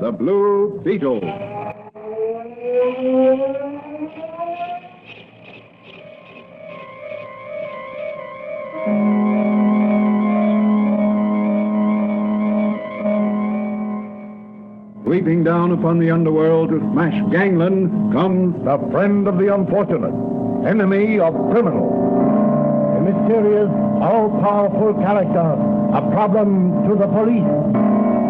The Blue Beetle. Sweeping down upon the underworld to smash gangland comes the friend of the unfortunate, enemy of criminals. A mysterious, all-powerful character, a problem to the police,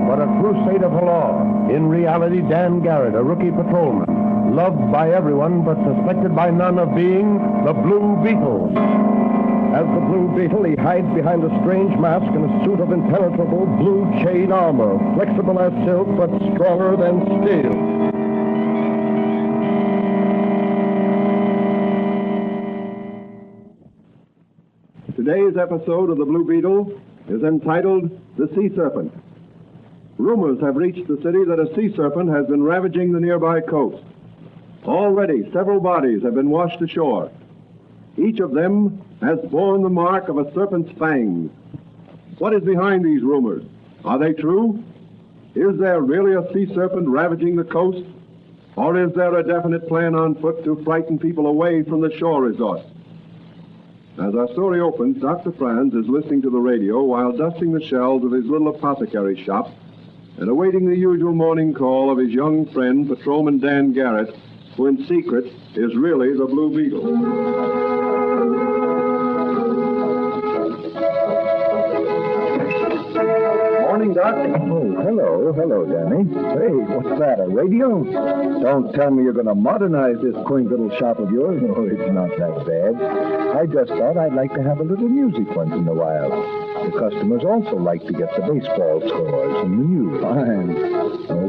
but a crusader for law. In reality, Dan Garrett, a rookie patrolman, loved by everyone but suspected by none of being the Blue Beetle. As the Blue Beetle, he hides behind a strange mask and a suit of impenetrable blue chain armor, flexible as silk but stronger than steel. Today's episode of The Blue Beetle is entitled The Sea Serpent. Rumors have reached the city that a sea serpent has been ravaging the nearby coast. Already, several bodies have been washed ashore. Each of them has borne the mark of a serpent's fangs. What is behind these rumors? Are they true? Is there really a sea serpent ravaging the coast? Or is there a definite plan on foot to frighten people away from the shore resorts? As our story opens, Dr. Franz is listening to the radio while dusting the shelves of his little apothecary shop and awaiting the usual morning call of his young friend, Patrolman Dan Garrett, who in secret is really the Blue Beetle. Morning, Doc. Oh, hello, Danny. Hey, what's that, a radio? Don't tell me you're going to modernize this quaint little shop of yours. No, it's not that bad. I just thought I'd like to have a little music once in a while. The customers also like to get the baseball scores and the news. Fine.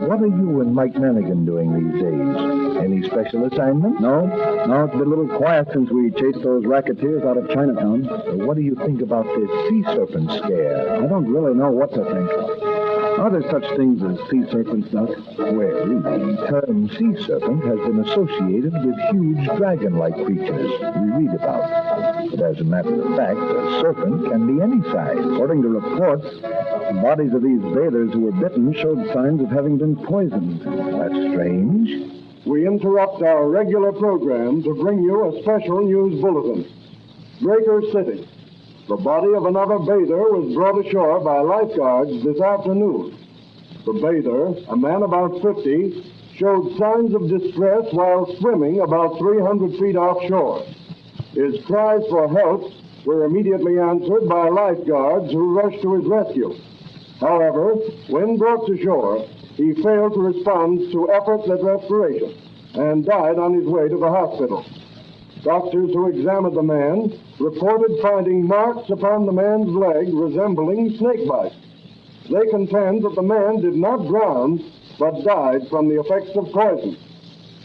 What are you and Mike Manigan doing these days? Any special assignment? No, it's been a little quiet since we chased those racketeers out of Chinatown. What do you think about this sea serpent scare? I don't really know what to think. Are there such things as sea serpents, Doc? Well, the term sea serpent has been associated with huge dragon-like creatures we read about. But as a matter of fact, a serpent can be any size. According to reports, the bodies of these bathers who were bitten showed signs of having been poisoned. That's strange. We interrupt our regular program to bring you a special news bulletin. Breaker City. The body of another bather was brought ashore by lifeguards this afternoon. The bather, a man about 50, showed signs of distress while swimming about 300 feet offshore. His cries for help were immediately answered by lifeguards who rushed to his rescue. However, when brought to shore, he failed to respond to efforts at respiration and died on his way to the hospital. Doctors who examined the man reported finding marks upon the man's leg resembling snake bites. They contend that the man did not drown, but died from the effects of poison.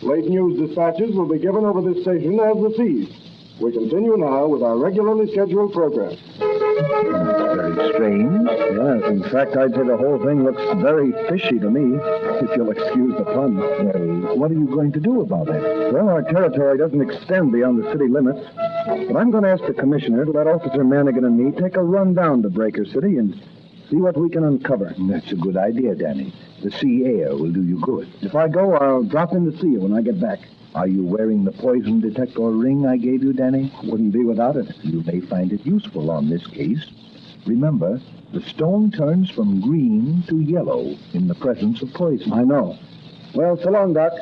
Late news dispatches will be given over this station as received. We continue now with our regularly scheduled program. Very strange. Yes, in fact, I'd say the whole thing looks very fishy to me, if you'll excuse the pun. Well, what are you going to do about it? Well, our territory doesn't extend beyond the city limits, but I'm going to ask the commissioner to let Officer Manigan and me take a run down to Breaker City and see what we can uncover. That's a good idea, Danny. The sea air will do you good. If I go, I'll drop in to see you when I get back. Are you wearing the poison detector ring I gave you, Danny? Wouldn't be without it. You may find it useful on this case. Remember, the stone turns from green to yellow in the presence of poison. I know. Well, so long, Doc.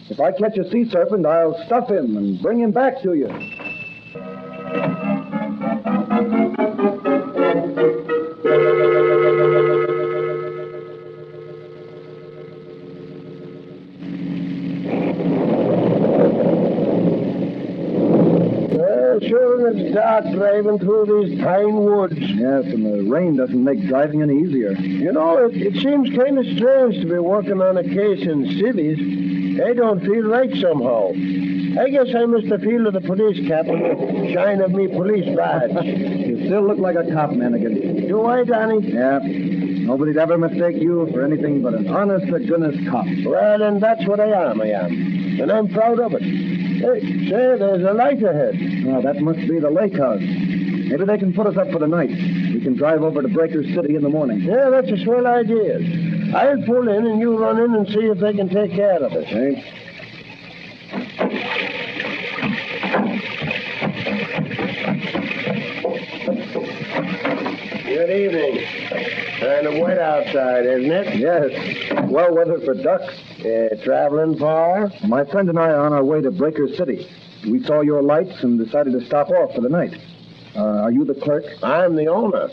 If I catch a sea serpent, I'll stuff him and bring him back to you. Sure, it's dark driving through these pine woods. Yes, and the rain doesn't make driving any easier. You know, it seems kind of strange to be working on a case in cities. They don't feel right somehow. I guess I missed the feel of the police cap and the shine of me police badge. You still look like a cop, Manigan. Do I, Danny? Yeah. Nobody'd ever mistake you for anything but an honest-to-goodness cop. Well, then that's what I am. And I'm proud of it. Hey, say, there's a light ahead. Oh, that must be the lake house. Maybe they can put us up for the night. We can drive over to Breaker City in the morning. Yeah, that's a swell idea. I'll pull in and you run in and see if they can take care of it. Okay. Good evening. Kind of wet outside, isn't it? Yes. Well weathered for ducks. Traveling far? My friend and I are on our way to Breaker City. We saw your lights and decided to stop off for the night. Are you the clerk? I'm the owner.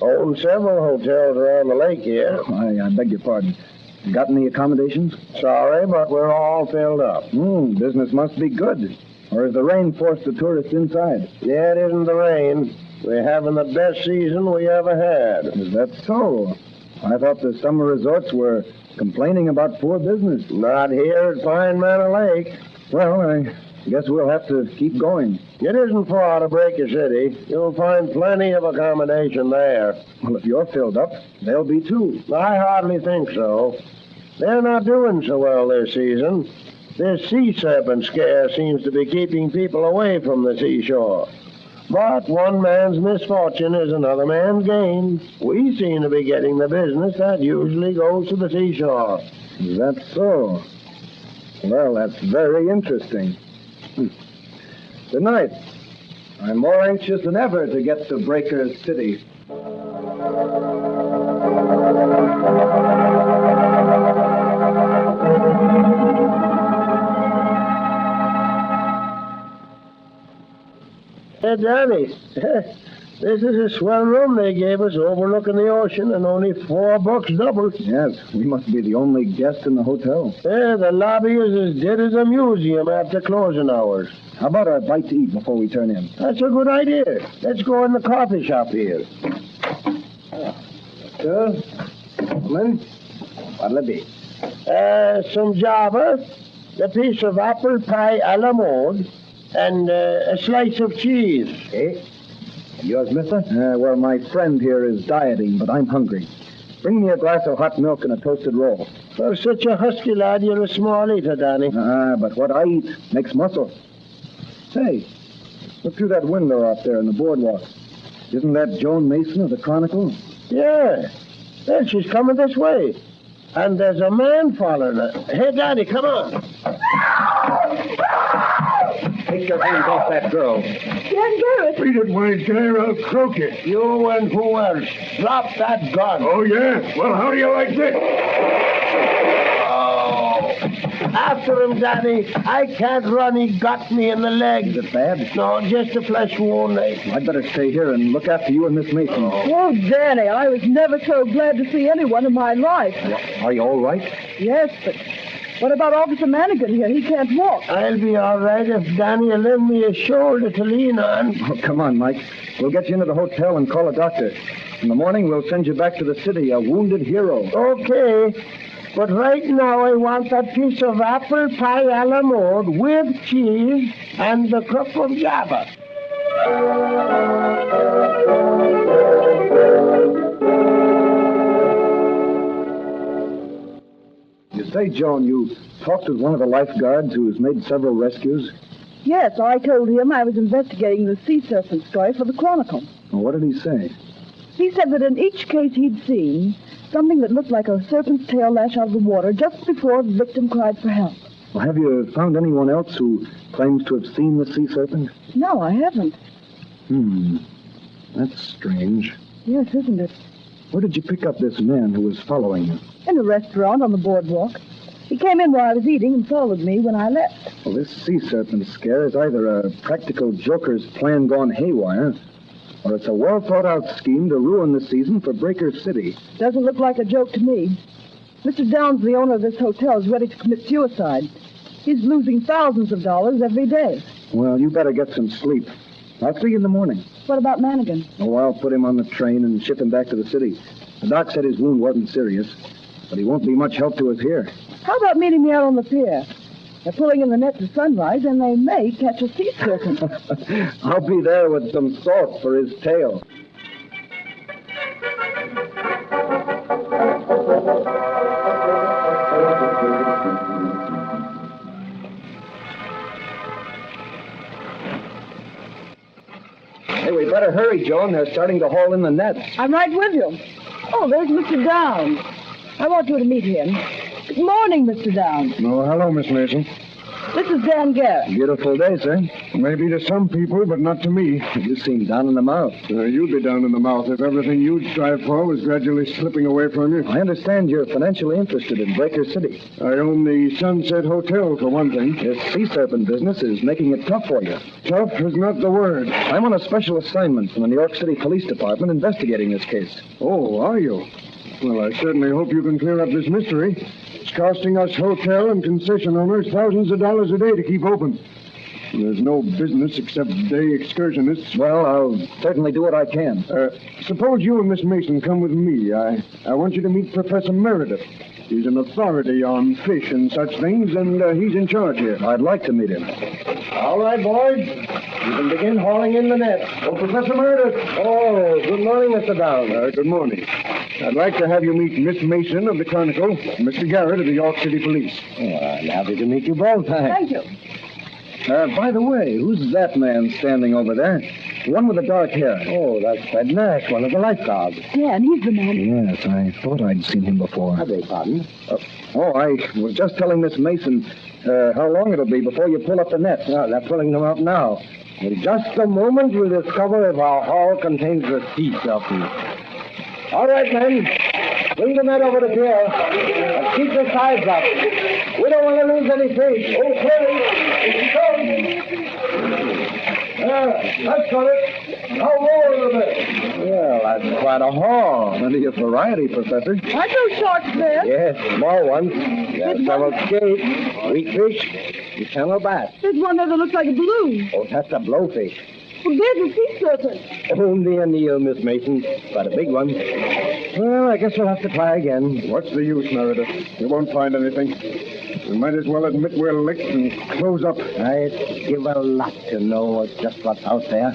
Own several hotels around the lake here. I beg your pardon. Got any accommodations? Sorry, but we're all filled up. Business must be good. Or has the rain forced the tourists inside? Yeah, it isn't the rain. We're having the best season we ever had. Is that so? I thought the summer resorts were complaining about poor business. Not here at Pine Manor Lake. Well, I guess we'll have to keep going. It isn't far to Breaker City. You'll find plenty of accommodation there. Well, if you're filled up, they'll be too. I hardly think so. They're not doing so well this season. This Sea Serpent scare seems to be keeping people away from the seashore. But one man's misfortune is another man's gain. We seem to be getting the business that usually goes to the seashore. Is that so? Well, that's very interesting. Good night. I'm more anxious than ever to get to Breaker City. Hey, Danny, this is a swell room they gave us overlooking the ocean and only $4 double. Yes, we must be the only guest in the hotel. Yeah, the lobby is as dead as a museum after closing hours. How about a bite to eat before we turn in? That's a good idea. Let's go in the coffee shop here. Sir? Gentlemen? What'll it be? Some Java, a piece of apple pie a la mode, and a slice of cheese. Eh? Yours, mister? Well, my friend here is dieting, but I'm hungry. Bring me a glass of hot milk and a toasted roll. For such a husky lad, you're a small eater, Danny. But what I eat makes muscle. Say, look through that window out there in the boardwalk. Isn't that Joan Mason of the Chronicle? Yeah. Well, she's coming this way. And there's a man following her. Hey, Daddy, come on. Take your hands off that girl. Can't do it. Beat it, Wayne Care. I'll croak you. You and who else? Drop that gun. Oh, yeah? Well, how do you like this? After him, Daddy. I can't run. He got me in the leg. Is it bad? No, just a flesh wound. I'd better stay here and look after you and Miss Mason. Oh, Danny, I was never so glad to see anyone in my life. Are you all right? Yes, but what about Officer Manigan here? He can't walk. I'll be all right if Danny will lend me a shoulder to lean on. Oh, come on, Mike. We'll get you into the hotel and call a doctor. In the morning, we'll send you back to the city, a wounded hero. Okay. But right now, I want that piece of apple pie a la mode with cheese and the cup of Java. You say, Joan, you talked with one of the lifeguards who's made several rescues? Yes, I told him I was investigating the Sea Serpent story for the Chronicle. Well, what did he say? He said that in each case he'd seen something that looked like a serpent's tail lash out of the water just before the victim cried for help. Well, have you found anyone else who claims to have seen the sea serpent? No, I haven't. That's strange. Yes, isn't it? Where did you pick up this man who was following you? In a restaurant on the boardwalk. He came in while I was eating and followed me when I left. Well, this sea serpent scare is either a practical joker's plan gone haywire, or it's a well-thought-out scheme to ruin the season for Breaker City. Doesn't look like a joke to me. Mr. Downs, the owner of this hotel, is ready to commit suicide. He's losing thousands of dollars every day. Well, you better get some sleep. I'll see you in the morning. What about Manigan? Oh, I'll put him on the train and ship him back to the city. The doc said his wound wasn't serious, but he won't be much help to us here. How about meeting me out on the pier? They're pulling in the net to sunrise, and they may catch a sea serpent. I'll be there with some salt for his tail. Hey, wait. better hurry, Joan. They're starting to haul in the net. I'm right with you. Oh, there's Mr. Downs. I want you to meet him. Good morning, Mr. Downs. Oh, hello, Miss Mason. This is Dan Garrett. Beautiful day, sir. Maybe to some people, but not to me. You seem down in the mouth. You'd be down in the mouth if everything you'd strive for was gradually slipping away from you. I understand you're financially interested in Breaker City. I own the Sunset Hotel, for one thing. This Sea Serpent business is making it tough for you. Tough is not the word. I'm on a special assignment from the New York City Police Department investigating this case. Oh, are you? Well, I certainly hope you can clear up this mystery. It's costing us hotel and concession owners thousands of dollars a day to keep open. There's no business except day excursionists. Well, I'll certainly do what I can. Suppose you and Miss Mason come with me. I want you to meet Professor Meredith. He's an authority on fish and such things, and he's in charge here. I'd like to meet him. All right, boys. You can begin hauling in the net. Oh, Professor Meredith. Oh, good morning, Mr. Downs. Good morning. I'd like to have you meet Miss Mason of the Chronicle, and Mr. Garrett of the York City Police. Oh, I'm happy to meet you both. Thank you. By the way, who's that man standing over there? The one with the dark hair. Oh, that's Fred Nash, one of the lifeguards. Dan, he's the man. Yes, I thought I'd seen him before. I beg pardon? I was just telling Miss Mason how long it'll be before you pull up the net. Oh, they're pulling them up now. In just a moment, we'll discover if our haul contains the Sea Serpent. All right, men. Bring the net over to pier. And keep the sides up. We don't want to lose any fish. Okay. That's got it. Now roll a little bit. Well, that's quite a haul. Plenty of variety, Professor. Aren't those sharks there? Yes, small ones. There's several skate, weak fish, and channel bass. There's one there that looks like a balloon. Oh, that's a blowfish. Well, there's a sea serpent. Only a Neil, Miss Mason, but a big one. Well, I guess we'll have to try again. What's the use, Meredith? We won't find anything. We might as well admit we're licked and close up. I'd give a lot to know just what's out there.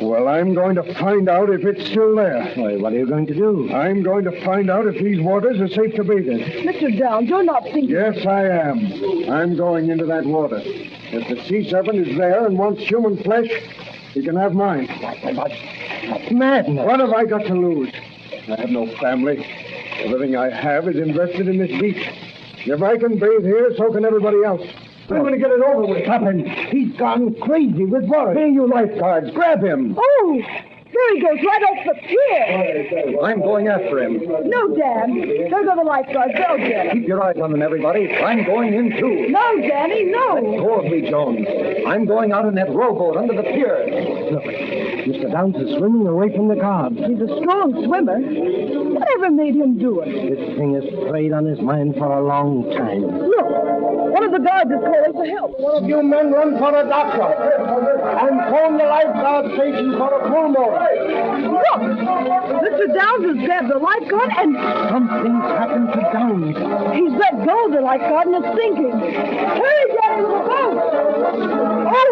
Well, I'm going to find out if it's still there. Why, what are you going to do? I'm going to find out if these waters are safe to bathe in. Mr. Downs, you're not thinking... Yes, I am. I'm going into that water. If the sea serpent is there and wants human flesh, he can have mine. That's madness. What have I got to lose? I have no family. Everything I have is invested in this beach. If I can bathe here, so can everybody else. I'm going to get it over with. Stop him. He's gone crazy with worry. Hey, you lifeguards, grab him. Oh, there he goes, right off the pier. I'm going after him. No, Dan. There go the lifeguards. They'll get him. Keep your eyes on them, everybody. I'm going in, too. No, Danny, no. Go of me, Jones. I'm going out in that rowboat under the pier. Look, Mr. Downs is swimming away from the guards. He's a strong swimmer. Whatever made him do it? This thing has preyed on his mind for a long time. Look, one of the guards is calling for help. One of you men run for a doctor and phone the lifeguard station for a pull motor. Look, Mr. Downs has grabbed the lifeguard and Something's happened to Downs. he's let go of the lifeguard and it's sinking. Hurry, Danny, with the boat. Oh,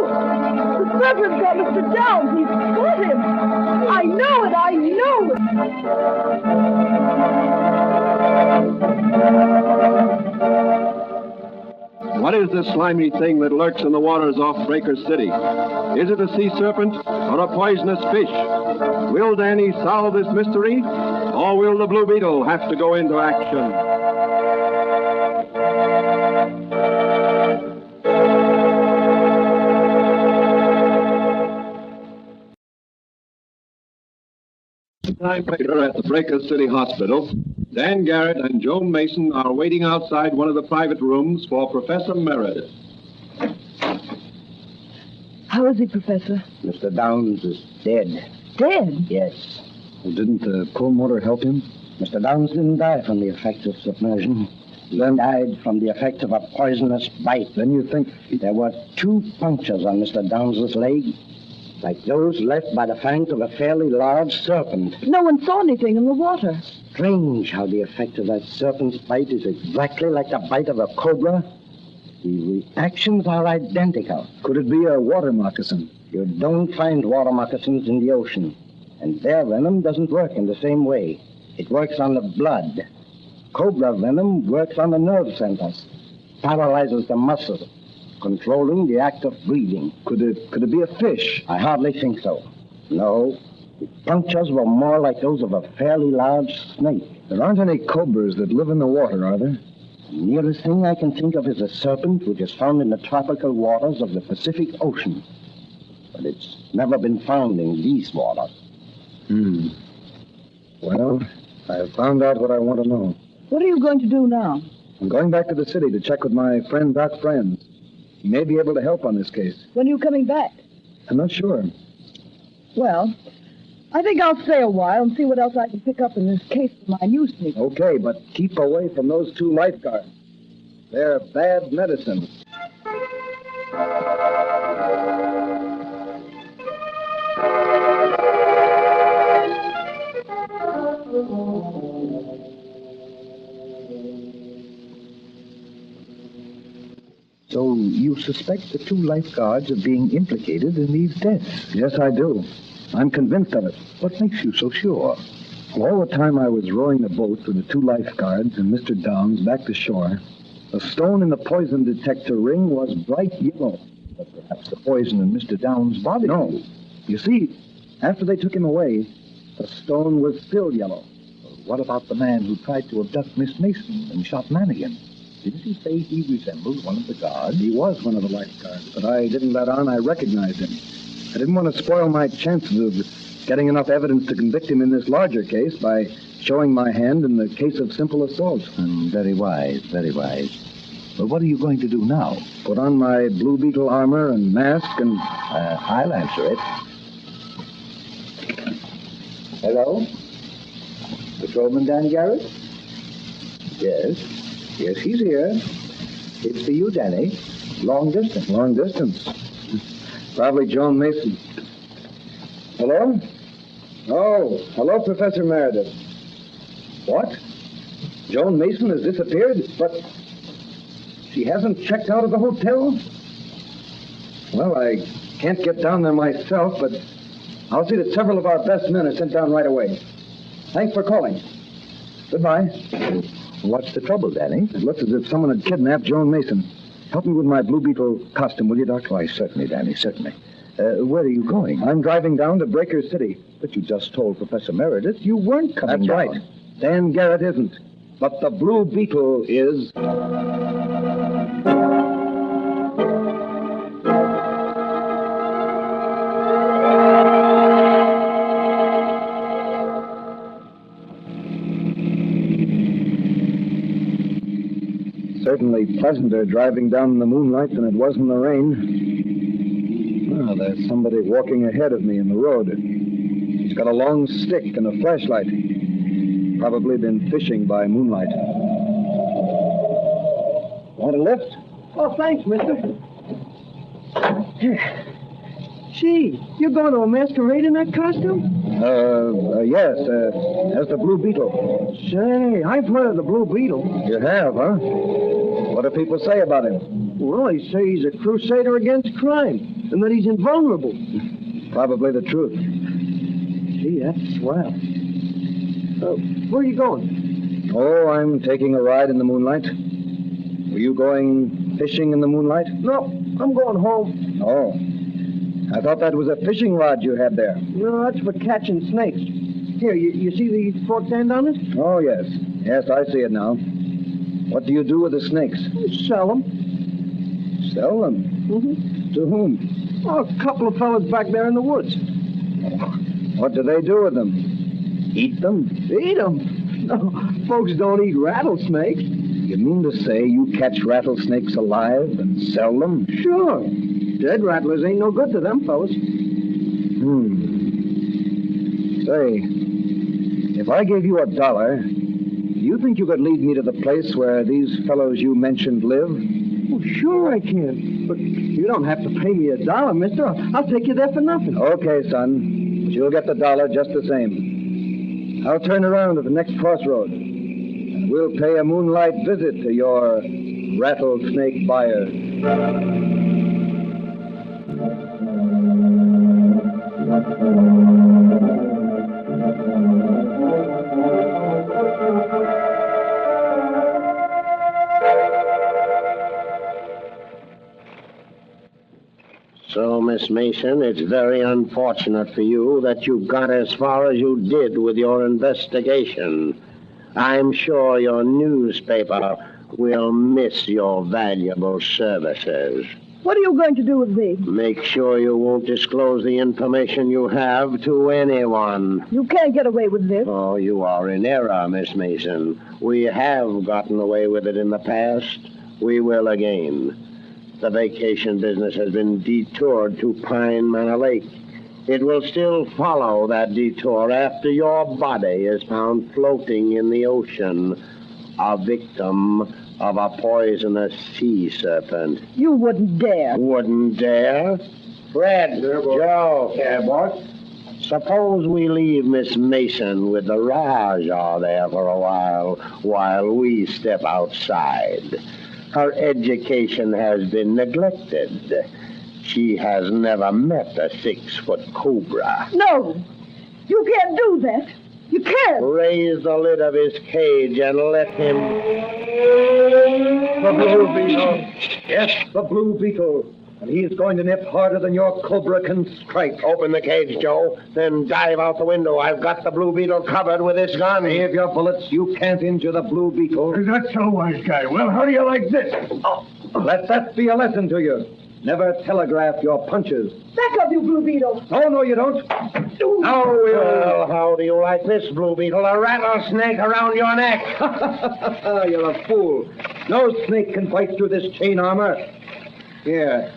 the serpent's got Mr. Downs. He's got him. I know it. I know it. What is this slimy thing that lurks in the waters off Breaker City? Is it a sea serpent or a poisonous fish? Will Danny solve this mystery, or will the Blue Beetle have to go into action? Time later at the Breaker City Hospital, Dan Garrett and Joan Mason are waiting outside one of the private rooms for Professor Meredith. How is he, Professor? Mr. Downs is dead. Dead? Yes. Didn't the pull motor help him? Mr. Downs didn't die from the effects of submersion. He died from the effects of a poisonous bite. Then you think... There were 2 punctures on Mr. Downs' leg, like those left by the fangs of a fairly large serpent. No one saw anything in the water. Strange how the effect of that serpent's bite is exactly like the bite of a cobra. The reactions are identical. Could it be a water moccasin? You don't find water moccasins in the ocean, and their venom doesn't work in the same way. It works on the blood. Cobra venom works on the nerve centers, paralyzes the muscle, controlling the act of breathing. Could it be a fish? I hardly think so. No. The punctures were more like those of a fairly large snake. There aren't any cobras that live in the water, are there? The nearest thing I can think of is a serpent which is found in the tropical waters of the Pacific Ocean. But it's never been found in these waters. Well, I've found out what I want to know. What are you going to do now? I'm going back to the city to check with my friend Doc Friends. He may be able to help on this case. When are you coming back? I'm not sure. Well, I think I'll stay a while and see what else I can pick up in this case for my newspaper. Okay, but keep away from those 2 lifeguards. They're bad medicine. So you suspect the 2 lifeguards of being implicated in these deaths? Yes, I do. I'm convinced of it. What makes you so sure? All the time I was rowing the boat with the 2 lifeguards and Mr. Downs back to shore, the stone in the poison detector ring was bright yellow. But perhaps the poison in Mr. Downs' body. No. You see, after they took him away, the stone was still yellow. What about the man who tried to abduct Miss Mason and shot Mannigan? Didn't he say he resembled one of the guards? He was one of the lifeguards, but I didn't let on I recognized him. I didn't want to spoil my chances of getting enough evidence to convict him in this larger case by showing my hand in the case of simple assault. Very wise, very wise. But what are you going to do now? Put on my Blue Beetle armor and mask and... I'll answer it. Hello? Patrolman Dan Garrett? Yes. Yes, he's here. It's for you, Danny. Long distance. Long distance. Probably Joan Mason. Hello? Oh, hello, Professor Meredith. What? Joan Mason has disappeared? But she hasn't checked out of the hotel? Well, I can't get down there myself, but I'll see that several of our best men are sent down right away. Thanks for calling. Goodbye. What's the trouble, Danny? It looks as if someone had kidnapped Joan Mason. Help me with my Blue Beetle costume, will you, Doc? Why, certainly, Danny, certainly. Where are you going? I'm driving down to Breaker City. But you just told Professor Meredith you weren't coming That's down. right. Dan Garrett isn't. But the Blue Beetle is. Certainly pleasanter driving down in the moonlight than it was in the rain. Oh, there's somebody walking ahead of me in the road. He's got a long stick and a flashlight. Probably been fishing by moonlight. Want a lift? Oh, thanks, mister. Gee, you're going to a masquerade in that costume? Yes, as the Blue Beetle. Say, I've heard of the Blue Beetle. You have, huh? What do people say about him? Well, they say he's a crusader against crime, and that he's invulnerable. Probably the truth. Gee, that's swell. Where are you going? Oh, I'm taking a ride in the moonlight. Were you going fishing in the moonlight? No, I'm going home. Oh. I thought that was a fishing rod you had there. No, that's for catching snakes. Here, you see the forked end on it? Oh, yes. Yes, I see it now. What do you do with the snakes? Sell them. Sell them? Mm-hmm. To whom? Oh, a couple of fellas back there in the woods. What do they do with them? Eat them? Eat them? No, folks don't eat rattlesnakes. You mean to say you catch rattlesnakes alive and sell them? Sure. Dead rattlers ain't no good to them fellas. Say, if I gave you $1, do you think you could lead me to the place where these fellows you mentioned live? Well, sure I can. But you don't have to pay me $1, mister. I'll take you there for nothing. Okay, son. But you'll get the $1 just the same. I'll turn around at the next crossroad, and we'll pay a moonlight visit to your rattlesnake buyer. So, Miss Mason, it's very unfortunate for you that you got as far as you did with your investigation. I'm sure your newspaper will miss your valuable services. What are you going to do with me? Make sure you won't disclose the information you have to anyone. You can't get away with this. Oh, you are in error, Miss Mason. We have gotten away with it in the past. We will again. The vacation business has been detoured to Pine Manor Lake. It will still follow that detour after your body is found floating in the ocean, a victim of a poisonous sea serpent. You wouldn't dare. Wouldn't dare? Fred, Joe. Yeah, boss? Suppose we leave Miss Mason with the Rajah there for a while we step outside. Her education has been neglected. She has never met a 6-foot cobra. No, you can't do that. You can't. Raise the lid of his cage and let him... The Blue Beetle. Yes, the Blue Beetle. And he's going to nip harder than your cobra can strike. Open the cage, Joe, then dive out the window. I've got the Blue Beetle covered with this gun. Save your bullets. You can't injure the Blue Beetle. Is that so, wise guy? Well, how do you like this? Oh, let that be a lesson to you. Never telegraph your punches. Back up, you Blue Beetle. Oh, no, you don't. Now we'll... Well, how do you like this, Blue Beetle? A rattlesnake around your neck. You're a fool. No snake can bite through this chain armor. Here,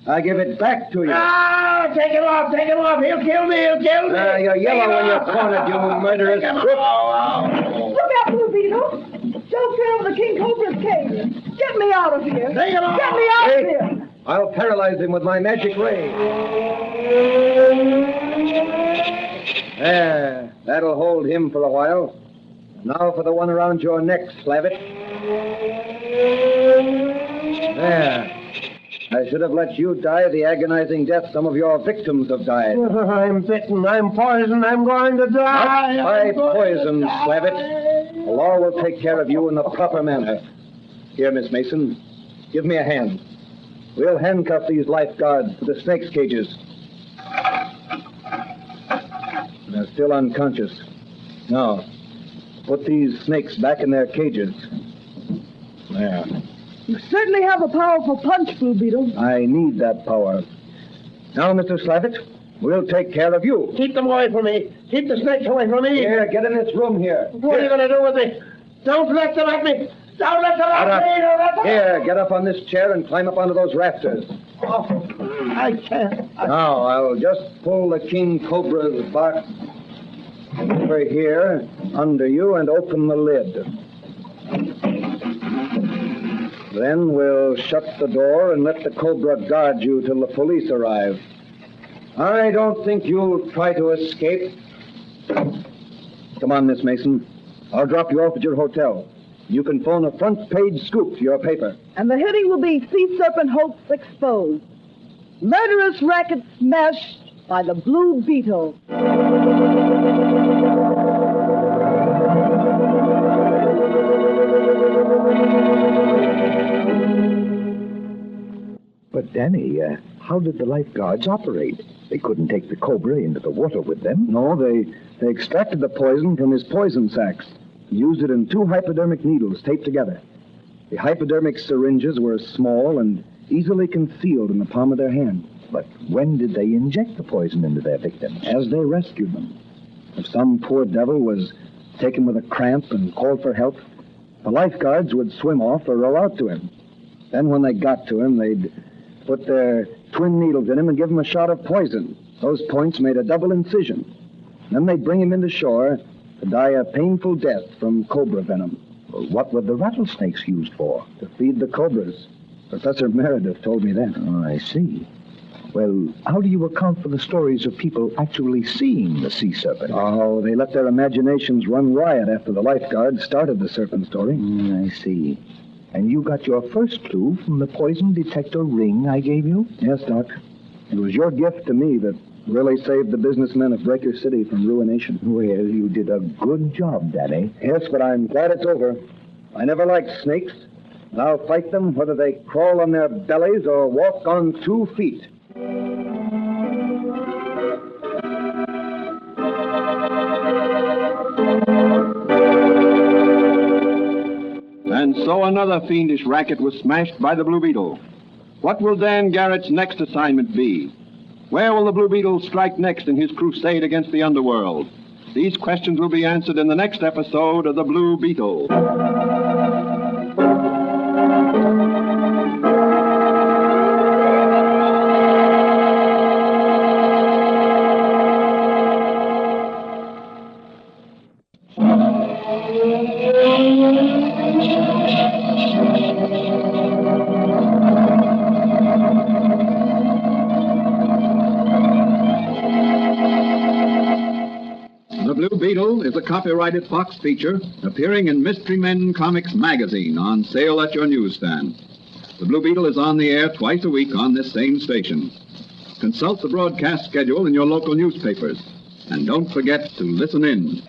I give it back to you. Ah, take it off. He'll kill me. You're yellow when you're cornered, you murderous crook. Look out, Blue Beetle. Don't turn over the King Cobra's cage. Get me out of here. Take it off. Get me out of here. I'll paralyze him with my magic ray. There, that'll hold him for a while. Now for the one around your neck, Slavitt. There. I should have let you die the agonizing death some of your victims have died. I'm bitten. I'm poisoned. I'm going to die. Not by poison, Slavitt. The law will take care of you in the proper manner. Here, Miss Mason, give me a hand. We'll handcuff these lifeguards to the snakes' cages. They're still unconscious. Now, put these snakes back in their cages. There. You certainly have a powerful punch, Blue Beetle. I need that power. Now, Mr. Slavitt, we'll take care of you. Keep them away from me. Keep the snakes away from me. Here, get in this room here. What are you going to do with me? Don't let them at me. Don't let them at me. Here, get up on this chair and climb up onto those rafters. Oh, I can't. Now, I'll just pull the King Cobra's bark over here, under you, and open the lid. Then we'll shut the door and let the Cobra guard you till the police arrive. I don't think you'll try to escape. Come on, Miss Mason. I'll drop you off at your hotel. You can phone a front-page scoop to your paper. And the heading will be Sea Serpent Hoax Exposed. Murderous racket smashed by the Blue Beetle. But, Danny, how did the lifeguards operate? They couldn't take the cobra into the water with them. No, they extracted the poison from his poison sacs. Used it in 2 hypodermic needles taped together. The hypodermic syringes were small and easily concealed in the palm of their hand. But when did they inject the poison into their victims? As they rescued them. If some poor devil was taken with a cramp and called for help, the lifeguards would swim off or row out to him. Then when they got to him, they'd put their twin needles in him and give him a shot of poison. Those points made a double incision. Then they'd bring him into shore to die a painful death from cobra venom. Well, what were the rattlesnakes used for? To feed the cobras. Professor Meredith told me that. Oh, I see. Well, how do you account for the stories of people actually seeing the sea serpent? Oh, they let their imaginations run riot after the lifeguards started the serpent story. I see. And you got your first clue from the poison detector ring I gave you? Yes, Doc. It was your gift to me that really saved the businessmen of Breaker City from ruination. Well, you did a good job, Danny. Yes, but I'm glad it's over. I never liked snakes, and I'll fight them whether they crawl on their bellies or walk on 2 feet. And so another fiendish racket was smashed by the Blue Beetle. What will Dan Garrett's next assignment be? Where will the Blue Beetle strike next in his crusade against the underworld? These questions will be answered in the next episode of The Blue Beetle. The Blue Beetle is a copyrighted Fox feature appearing in Mystery Men Comics magazine on sale at your newsstand. The Blue Beetle is on the air twice a week on this same station. Consult the broadcast schedule in your local newspapers. And don't forget to listen in.